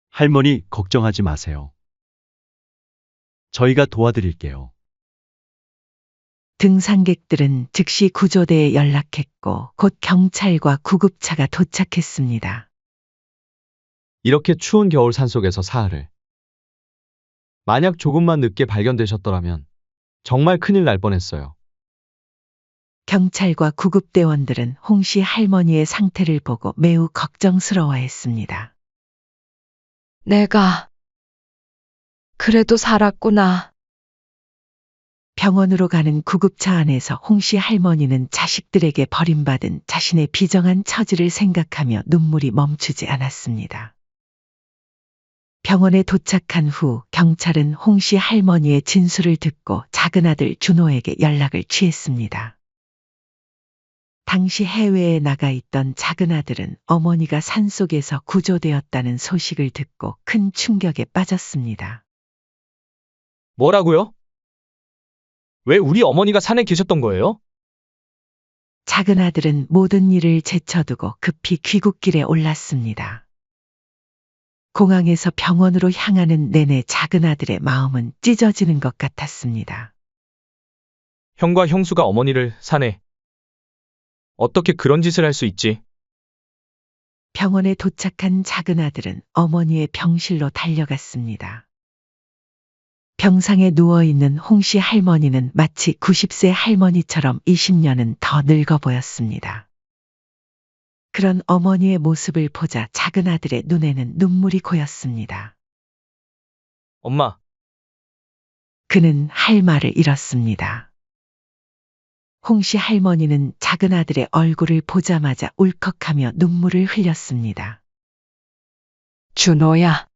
[SPEAKER 8] 할머니, 걱정하지 마세요. 저희가 도와드릴게요.
[SPEAKER 2] 등산객들은 즉시 구조대에 연락했고 곧 경찰과 구급차가 도착했습니다.
[SPEAKER 1] 이렇게 추운 겨울 산속에서 사흘을. 만약 조금만 늦게 발견되셨더라면 정말 큰일 날 뻔했어요.
[SPEAKER 2] 경찰과 구급대원들은 홍씨 할머니의 상태를 보고 매우 걱정스러워했습니다.
[SPEAKER 3] 내가 그래도 살았구나.
[SPEAKER 2] 병원으로 가는 구급차 안에서 홍씨 할머니는 자식들에게 버림받은 자신의 비정한 처지를 생각하며 눈물이 멈추지 않았습니다. 병원에 도착한 후 경찰은 홍씨 할머니의 진술을 듣고 작은아들 준호에게 연락을 취했습니다. 당시 해외에 나가 있던 작은아들은 어머니가 산속에서 구조되었다는 소식을 듣고 큰 충격에 빠졌습니다.
[SPEAKER 1] 뭐라고요? 왜 우리 어머니가 산에 계셨던 거예요?
[SPEAKER 2] 작은아들은 모든 일을 제쳐두고 급히 귀국길에 올랐습니다. 공항에서 병원으로 향하는 내내 작은아들의 마음은 찢어지는 것 같았습니다.
[SPEAKER 1] 형과 형수가 어머니를 산에 어떻게 그런 짓을 할 수 있지?
[SPEAKER 2] 병원에 도착한 작은아들은 어머니의 병실로 달려갔습니다. 병상에 누워있는 홍씨 할머니는 마치 90세 할머니처럼 20년은 더 늙어 보였습니다. 그런 어머니의 모습을 보자 작은아들의 눈에는 눈물이 고였습니다.
[SPEAKER 1] 엄마,
[SPEAKER 2] 그는 할 말을 잃었습니다. 홍씨 할머니는 작은아들의 얼굴을 보자마자 울컥하며 눈물을 흘렸습니다.
[SPEAKER 3] 준호야.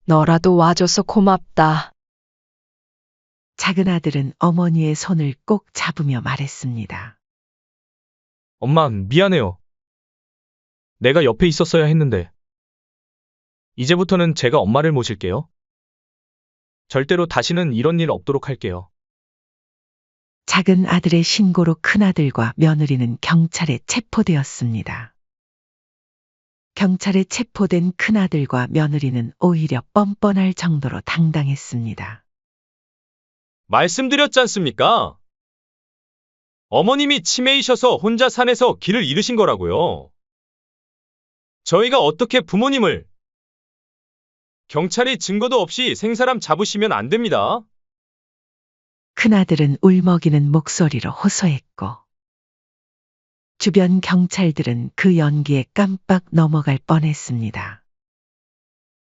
[SPEAKER 3] 너라도 와줘서 고맙다.
[SPEAKER 2] 작은아들은 어머니의 손을 꼭 잡으며 말했습니다.
[SPEAKER 1] 엄마, 미안해요. 내가 옆에 있었어야 했는데. 이제부터는 제가 엄마를 모실게요. 절대로 다시는 이런 일 없도록 할게요.
[SPEAKER 2] 작은 아들의 신고로 큰아들과 며느리는 경찰에 체포되었습니다. 경찰에 체포된 큰아들과 며느리는 오히려 뻔뻔할 정도로 당당했습니다.
[SPEAKER 1] 말씀드렸지 않습니까? 어머님이 치매이셔서 혼자 산에서 길을 잃으신 거라고요. 저희가 어떻게 부모님을 경찰이 증거도 없이 생사람 잡으시면 안 됩니다.
[SPEAKER 2] 큰아들은 울먹이는 목소리로 호소했고 주변 경찰들은 그 연기에 깜빡 넘어갈 뻔했습니다.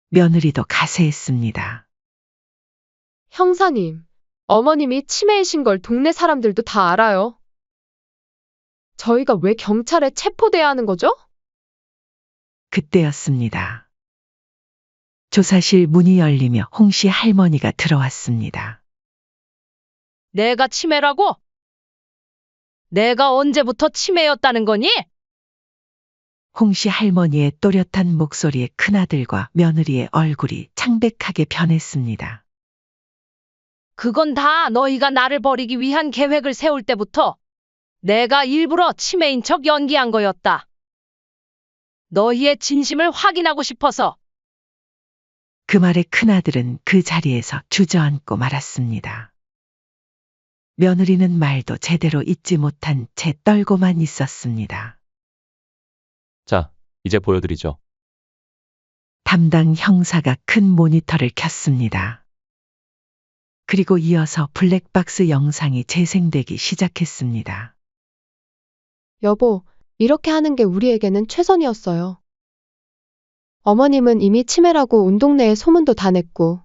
[SPEAKER 2] 며느리도 가세했습니다.
[SPEAKER 6] 형사님, 어머님이 치매이신 걸 동네 사람들도 다 알아요. 저희가 왜 경찰에 체포돼야 하는 거죠?
[SPEAKER 2] 그때였습니다. 조사실 문이 열리며 홍씨 할머니가 들어왔습니다.
[SPEAKER 3] 내가 치매라고? 내가 언제부터 치매였다는 거니?
[SPEAKER 2] 홍씨 할머니의 또렷한 목소리에 큰아들과 며느리의 얼굴이 창백하게 변했습니다.
[SPEAKER 3] 그건 다 너희가 나를 버리기 위한 계획을 세울 때부터 내가 일부러 치매인 척 연기한 거였다. 너희의 진심을 확인하고 싶어서.
[SPEAKER 2] 그 말에 큰아들은 그 자리에서 주저앉고 말았습니다. 며느리는 말도 제대로 잇지 못한 채 떨고만 있었습니다.
[SPEAKER 9] 자, 이제 보여드리죠.
[SPEAKER 2] 담당 형사가 큰 모니터를 켰습니다. 그리고 이어서 블랙박스 영상이 재생되기 시작했습니다.
[SPEAKER 6] 여보, 이렇게 하는 게 우리에게는 최선이었어요. 어머님은 이미 치매라고 온 동네에 소문도 다 냈고,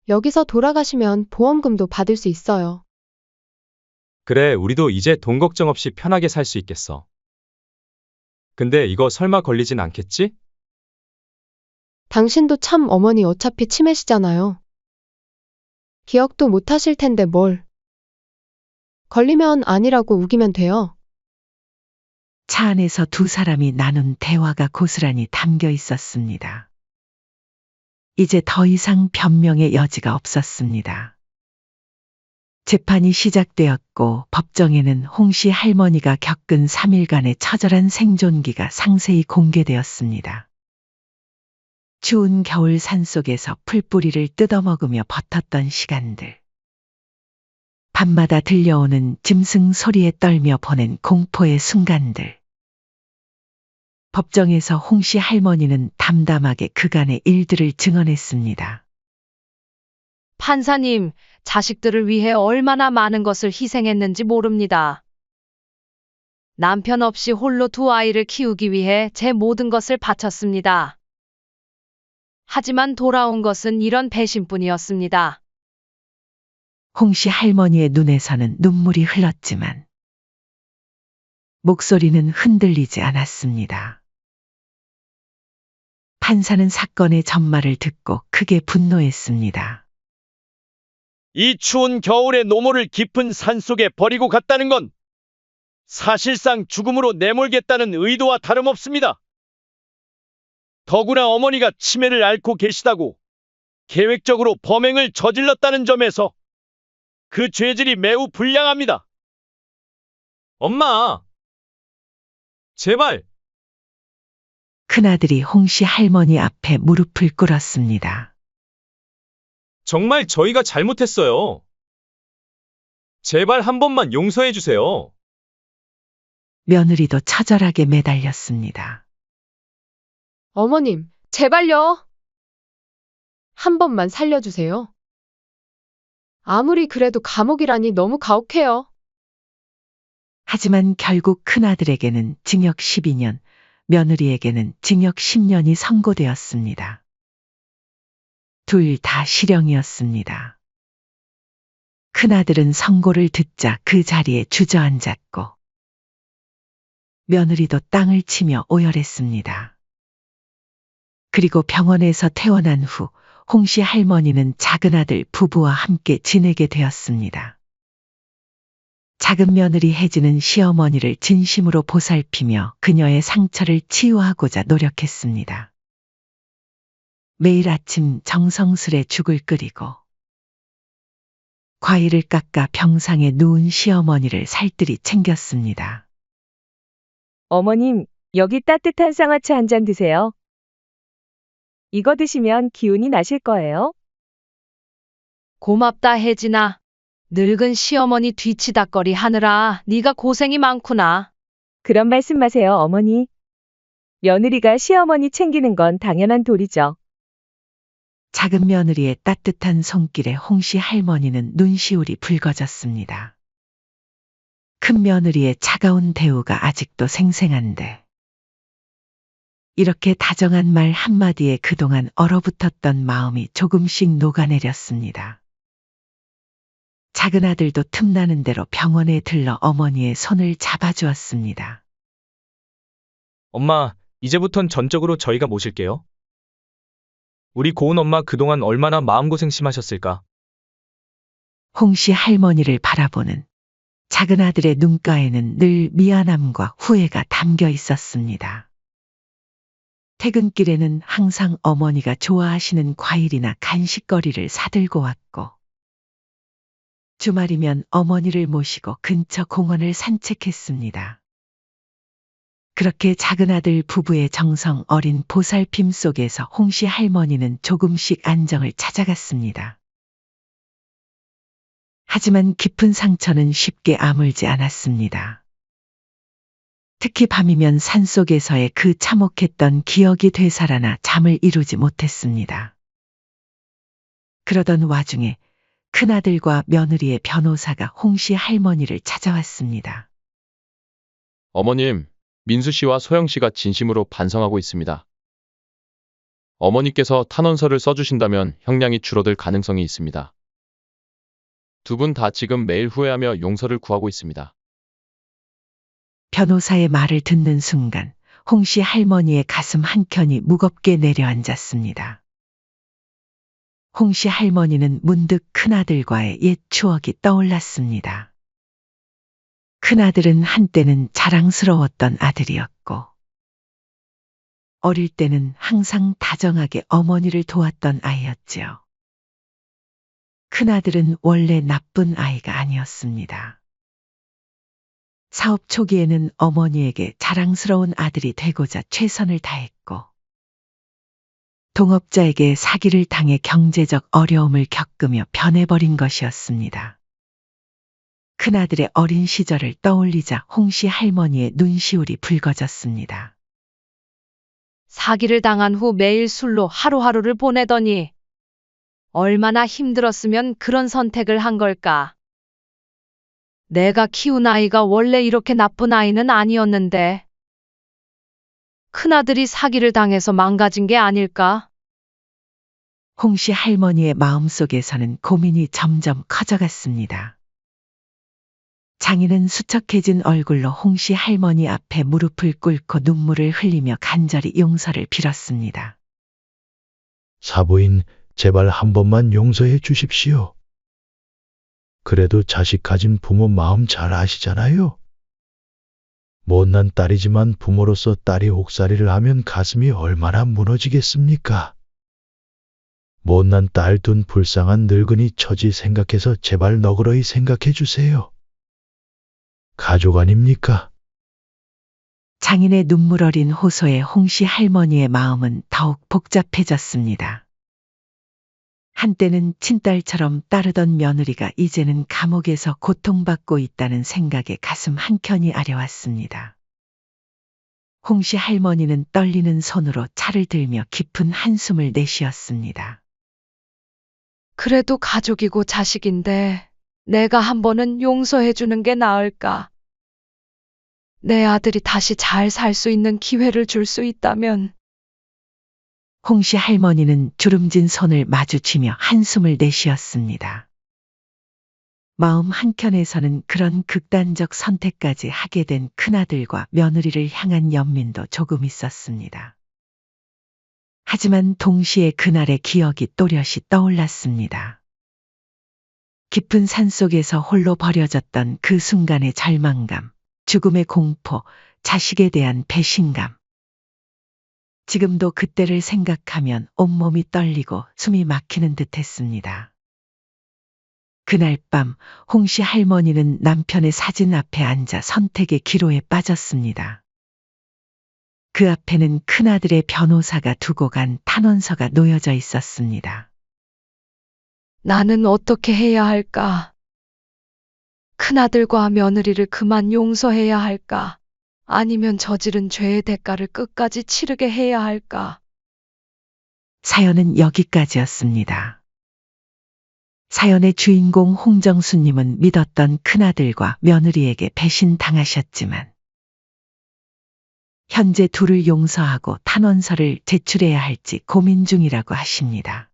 [SPEAKER 6] 여기서 돌아가시면 보험금도 받을 수 있어요.
[SPEAKER 1] 그래, 우리도 이제 돈 걱정 없이 편하게 살 수 있겠어. 근데 이거 설마 걸리진 않겠지?
[SPEAKER 6] 당신도 참 어머니 어차피 치매시잖아요. 기억도 못 하실 텐데 뭘. 걸리면 아니라고 우기면 돼요.
[SPEAKER 2] 차 안에서 두 사람이 나눈 대화가 고스란히 담겨 있었습니다. 이제 더 이상 변명의 여지가 없었습니다. 재판이 시작되었고 법정에는 홍씨 할머니가 겪은 3일간의 처절한 생존기가 상세히 공개되었습니다. 추운 겨울 산속에서 풀뿌리를 뜯어먹으며 버텼던 시간들. 밤마다 들려오는 짐승 소리에 떨며 보낸 공포의 순간들. 법정에서 홍씨 할머니는 담담하게 그간의 일들을 증언했습니다.
[SPEAKER 3] 판사님, 자식들을 위해 얼마나 많은 것을 희생했는지 모릅니다. 남편 없이 홀로 두 아이를 키우기 위해 제 모든 것을 바쳤습니다. 하지만 돌아온 것은 이런 배신뿐이었습니다.
[SPEAKER 2] 홍씨 할머니의 눈에서는 눈물이 흘렀지만 목소리는 흔들리지 않았습니다. 판사는 사건의 전말을 듣고 크게 분노했습니다.
[SPEAKER 10] 이 추운 겨울에 노모를 깊은 산속에 버리고 갔다는 건 사실상 죽음으로 내몰겠다는 의도와 다름없습니다. 더구나 어머니가 치매를 앓고 계시다고 계획적으로 범행을 저질렀다는 점에서 그 죄질이 매우 불량합니다.
[SPEAKER 1] 엄마! 제발!
[SPEAKER 2] 큰아들이 홍씨 할머니 앞에 무릎을 꿇었습니다.
[SPEAKER 1] 정말 저희가 잘못했어요. 제발 한 번만 용서해 주세요.
[SPEAKER 2] 며느리도 처절하게 매달렸습니다.
[SPEAKER 6] 어머님, 제발요. 한 번만 살려주세요. 아무리 그래도 감옥이라니 너무 가혹해요.
[SPEAKER 2] 하지만 결국 큰아들에게는 징역 12년, 며느리에게는 징역 10년이 선고되었습니다. 둘 다 실형이었습니다. 큰아들은 선고를 듣자 그 자리에 주저앉았고, 며느리도 땅을 치며 오열했습니다. 그리고 병원에서 퇴원한 후 홍씨 할머니는 작은아들 부부와 함께 지내게 되었습니다. 작은 며느리 혜진은 시어머니를 진심으로 보살피며 그녀의 상처를 치유하고자 노력했습니다. 매일 아침 정성스레 죽을 끓이고 과일을 깎아 병상에 누운 시어머니를 살뜰히 챙겼습니다.
[SPEAKER 7] 어머님, 여기 따뜻한 쌍화차 한 잔 드세요. 이거 드시면 기운이 나실 거예요.
[SPEAKER 3] 고맙다 혜진아. 늙은 시어머니 뒤치다꺼리 하느라 네가 고생이 많구나.
[SPEAKER 7] 그런 말씀 마세요, 어머니. 며느리가 시어머니 챙기는 건 당연한 도리죠.
[SPEAKER 2] 작은 며느리의 따뜻한 손길에 홍씨 할머니는 눈시울이 붉어졌습니다. 큰 며느리의 차가운 대우가 아직도 생생한데 이렇게 다정한 말 한마디에 그동안 얼어붙었던 마음이 조금씩 녹아내렸습니다. 작은 아들도 틈나는 대로 병원에 들러 어머니의 손을 잡아주었습니다.
[SPEAKER 1] 엄마, 이제부턴 전적으로 저희가 모실게요. 우리 고운 엄마 그동안 얼마나 마음고생 심하셨을까?
[SPEAKER 2] 홍씨 할머니를 바라보는 작은 아들의 눈가에는 늘 미안함과 후회가 담겨 있었습니다. 퇴근길에는 항상 어머니가 좋아하시는 과일이나 간식거리를 사들고 왔고, 주말이면 어머니를 모시고 근처 공원을 산책했습니다. 그렇게 작은 아들 부부의 정성 어린 보살핌 속에서 홍씨 할머니는 조금씩 안정을 찾아갔습니다. 하지만 깊은 상처는 쉽게 아물지 않았습니다. 특히 밤이면 산속에서의 그 참혹했던 기억이 되살아나 잠을 이루지 못했습니다. 그러던 와중에 큰아들과 며느리의 변호사가 홍씨 할머니를 찾아왔습니다.
[SPEAKER 9] 어머님, 민수 씨와 소영 씨가 진심으로 반성하고 있습니다. 어머니께서 탄원서를 써주신다면 형량이 줄어들 가능성이 있습니다. 두 분 다 지금 매일 후회하며 용서를 구하고 있습니다.
[SPEAKER 2] 변호사의 말을 듣는 순간 홍씨 할머니의 가슴 한켠이 무겁게 내려앉았습니다. 홍씨 할머니는 문득 큰아들과의 옛 추억이 떠올랐습니다. 큰아들은 한때는 자랑스러웠던 아들이었고, 어릴 때는 항상 다정하게 어머니를 도왔던 아이였지요. 큰아들은 원래 나쁜 아이가 아니었습니다. 사업 초기에는 어머니에게 자랑스러운 아들이 되고자 최선을 다했고, 동업자에게 사기를 당해 경제적 어려움을 겪으며 변해버린 것이었습니다. 큰아들의 어린 시절을 떠올리자 홍씨 할머니의 눈시울이 붉어졌습니다.
[SPEAKER 3] 사기를 당한 후 매일 술로 하루하루를 보내더니 얼마나 힘들었으면 그런 선택을 한 걸까? 내가 키운 아이가 원래 이렇게 나쁜 아이는 아니었는데 큰아들이 사기를 당해서 망가진 게 아닐까?
[SPEAKER 2] 홍씨 할머니의 마음속에서는 고민이 점점 커져갔습니다. 장인은 수척해진 얼굴로 홍씨 할머니 앞에 무릎을 꿇고 눈물을 흘리며 간절히 용서를 빌었습니다.
[SPEAKER 5] 사부인, 제발 한 번만 용서해 주십시오. 그래도 자식 가진 부모 마음 잘 아시잖아요. 못난 딸이지만 부모로서 딸이 옥살이를 하면 가슴이 얼마나 무너지겠습니까? 못난 딸 둔 불쌍한 늙은이 처지 생각해서 제발 너그러이 생각해 주세요. 가족 아닙니까?
[SPEAKER 2] 장인의 눈물 어린 호소에 홍씨 할머니의 마음은 더욱 복잡해졌습니다. 한때는 친딸처럼 따르던 며느리가 이제는 감옥에서 고통받고 있다는 생각에 가슴 한켠이 아려왔습니다. 홍씨 할머니는 떨리는 손으로 차를 들며 깊은 한숨을 내쉬었습니다.
[SPEAKER 3] 그래도 가족이고 자식인데 내가 한 번은 용서해 주는 게 나을까? 내 아들이 다시 잘 살 수 있는 기회를 줄 수 있다면.
[SPEAKER 2] 홍씨 할머니는 주름진 손을 마주치며 한숨을 내쉬었습니다. 마음 한켠에서는 그런 극단적 선택까지 하게 된 큰아들과 며느리를 향한 연민도 조금 있었습니다. 하지만 동시에 그날의 기억이 또렷이 떠올랐습니다. 깊은 산속에서 홀로 버려졌던 그 순간의 절망감, 죽음의 공포, 자식에 대한 배신감. 지금도 그때를 생각하면 온몸이 떨리고 숨이 막히는 듯 했습니다. 그날 밤 홍씨 할머니는 남편의 사진 앞에 앉아 선택의 기로에 빠졌습니다. 그 앞에는 큰아들의 변호사가 두고 간 탄원서가 놓여져 있었습니다.
[SPEAKER 3] 나는 어떻게 해야 할까? 큰아들과 며느리를 그만 용서해야 할까? 아니면 저지른 죄의 대가를 끝까지 치르게 해야 할까?
[SPEAKER 2] 사연은 여기까지였습니다. 사연의 주인공 홍정수님은 믿었던 큰아들과 며느리에게 배신당하셨지만 현재 둘을 용서하고 탄원서를 제출해야 할지 고민 중이라고 하십니다.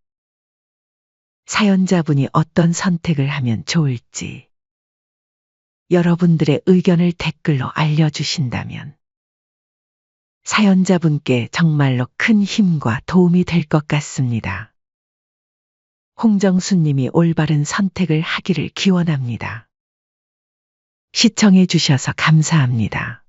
[SPEAKER 2] 사연자분이 어떤 선택을 하면 좋을지 여러분들의 의견을 댓글로 알려주신다면 사연자분께 정말로 큰 힘과 도움이 될 것 같습니다. 홍정수님이 올바른 선택을 하기를 기원합니다. 시청해 주셔서 감사합니다.